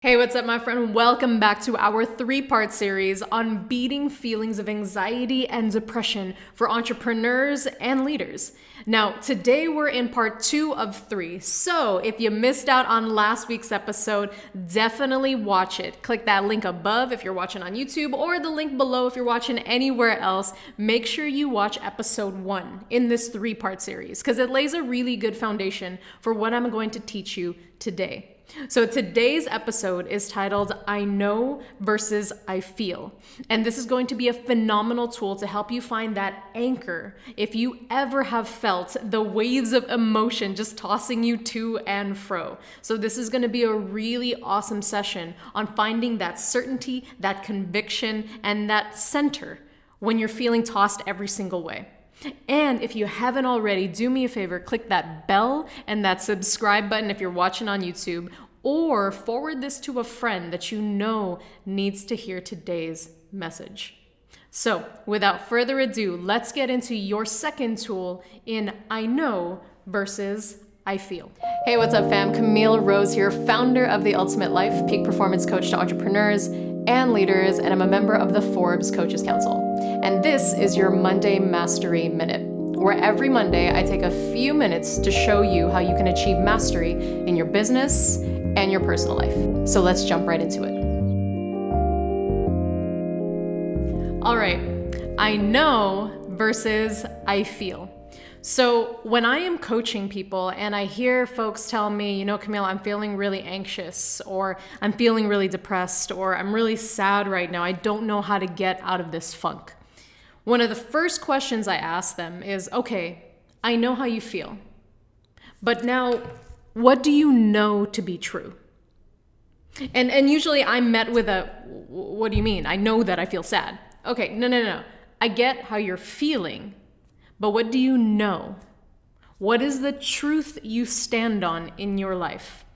Hey, what's up, my friend? Welcome back to our three-part series on beating feelings of anxiety and depression for entrepreneurs and leaders. Now, today we're in part 2 of 3. So if you missed out on last week's episode, definitely watch it. Click that link above if you're watching on YouTube or the link below if you're watching anywhere else. Make sure you watch episode 1 in this 3-part series because it lays a really good foundation for what I'm going to teach you today. So today's episode is titled I Know versus I Feel. And this is going to be a phenomenal tool to help you find that anchor if you ever have felt the waves of emotion just tossing you to and fro. So this is going to be a really awesome session on finding that certainty, that conviction, and that center when you're feeling tossed every single way. And if you haven't already, do me a favor, click that bell and that subscribe button if you're watching on YouTube, or forward this to a friend that you know needs to hear today's message. So without further ado, let's get into your second tool in I Know versus I Feel. Hey, what's up, fam? Kamille Rose here, founder of The Ultimate Life, peak performance coach to entrepreneurs and leaders, and I'm a member of the Forbes Coaches Council. And this is your Monday Mastery Minute, where every Monday I take a few minutes to show you how you can achieve mastery in your business and your personal life. So let's jump right into it. All right, I know versus I feel. So when I am coaching people and I hear folks tell me, you know, Kamille, I'm feeling really anxious, or I'm feeling really depressed, or I'm really sad right now, I don't know how to get out of this funk. One of the first questions I ask them is, okay, I know how you feel, but now what do you know to be true? And usually I'm met with a, what do you mean? I know that I feel sad. Okay, no. I get how you're feeling. But what do you know? What is the truth you stand on in your life?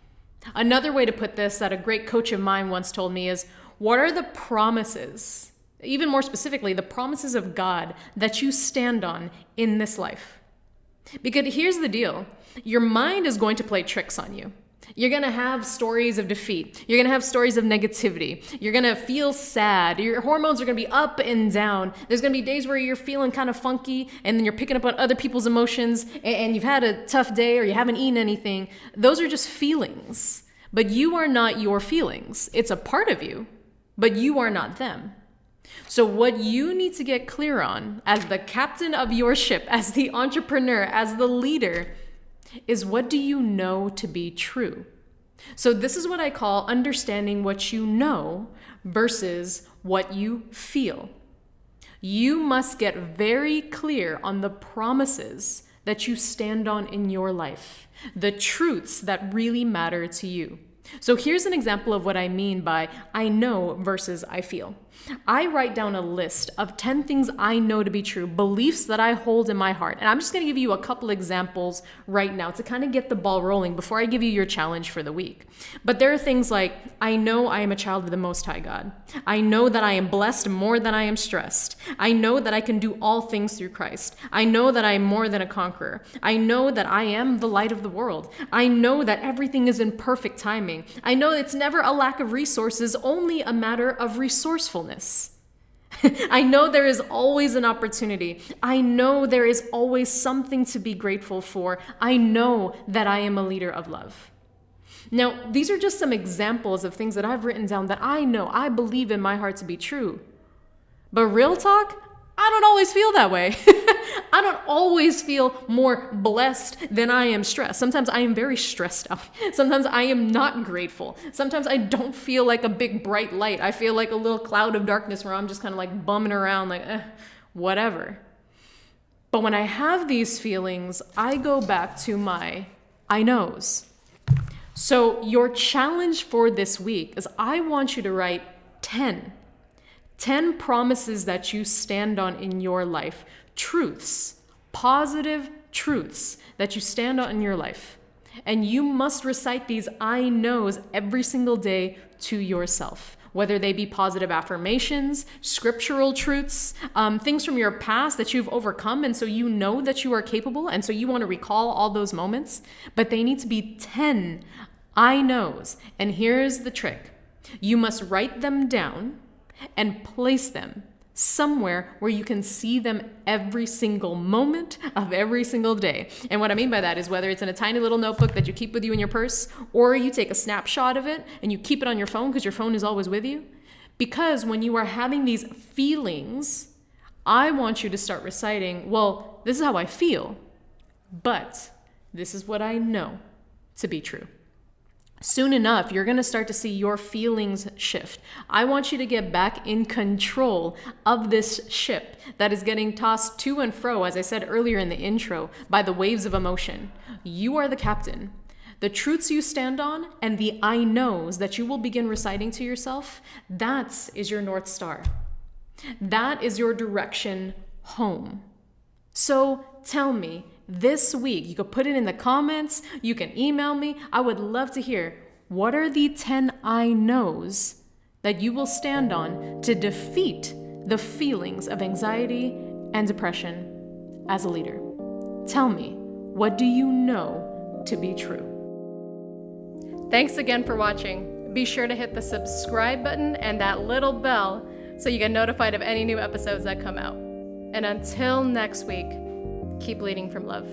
Another way to put this that a great coach of mine once told me is, what are the promises, even more specifically, the promises of God that you stand on in this life? Because here's the deal. Your mind is going to play tricks on you. You're going to have stories of defeat. You're going to have stories of negativity. You're going to feel sad. Your hormones are going to be up and down. There's going to be days where you're feeling kind of funky and then you're picking up on other people's emotions and you've had a tough day or you haven't eaten anything. Those are just feelings. But you are not your feelings. It's a part of you, but you are not them. So what you need to get clear on as the captain of your ship, as the entrepreneur, as the leader, is what do you know to be true? So this is what I call understanding what you know versus what you feel. You must get very clear on the promises that you stand on in your life, the truths that really matter to you. So here's an example of what I mean by I know versus I feel. I write down a list of 10 things I know to be true, beliefs that I hold in my heart. And I'm just going to give you a couple examples right now to kind of get the ball rolling before I give you your challenge for the week. But there are things like, I know I am a child of the Most High God. I know that I am blessed more than I am stressed. I know that I can do all things through Christ. I know that I am more than a conqueror. I know that I am the light of the world. I know that everything is in perfect timing. I know it's never a lack of resources, only a matter of resourcefulness. I know there is always an opportunity. I know there is always something to be grateful for. I know that I am a leader of love. Now, these are just some examples of things that I've written down that I know, I believe in my heart to be true. But real talk, I don't always feel that way. I don't always feel more blessed than I am stressed. Sometimes I am very stressed out. Sometimes I am not grateful. Sometimes I don't feel like a big bright light. I feel like a little cloud of darkness where I'm just kind of like bumming around like, whatever. But when I have these feelings, I go back to my I knows. So your challenge for this week is I want you to write 10 promises that you stand on in your life, truths, positive truths that you stand on in your life. And you must recite these I knows every single day to yourself, whether they be positive affirmations, scriptural truths, things from your past that you've overcome. And so you know that you are capable. And so you want to recall all those moments, but they need to be 10 I knows. And here's the trick. You must write them down and place them somewhere where you can see them every single moment of every single day. And what I mean by that is whether it's in a tiny little notebook that you keep with you in your purse, or you take a snapshot of it and you keep it on your phone because your phone is always with you. Because when you are having these feelings, I want you to start reciting, well, this is how I feel, but this is what I know to be true. Soon enough, you're going to start to see your feelings shift. I want you to get back in control of this ship that is getting tossed to and fro, as I said earlier in the intro, by the waves of emotion. You are the captain. The truths you stand on and the I knows that you will begin reciting to yourself, that is your North Star. That is your direction home. So tell me, this week, you could put it in the comments, you can email me. I would love to hear, what are the 10 I knows that you will stand on to defeat the feelings of anxiety and depression as a leader? Tell me, what do you know to be true? Thanks again for watching. Be sure to hit the subscribe button and that little bell so you get notified of any new episodes that come out. And until next week, keep leading from love.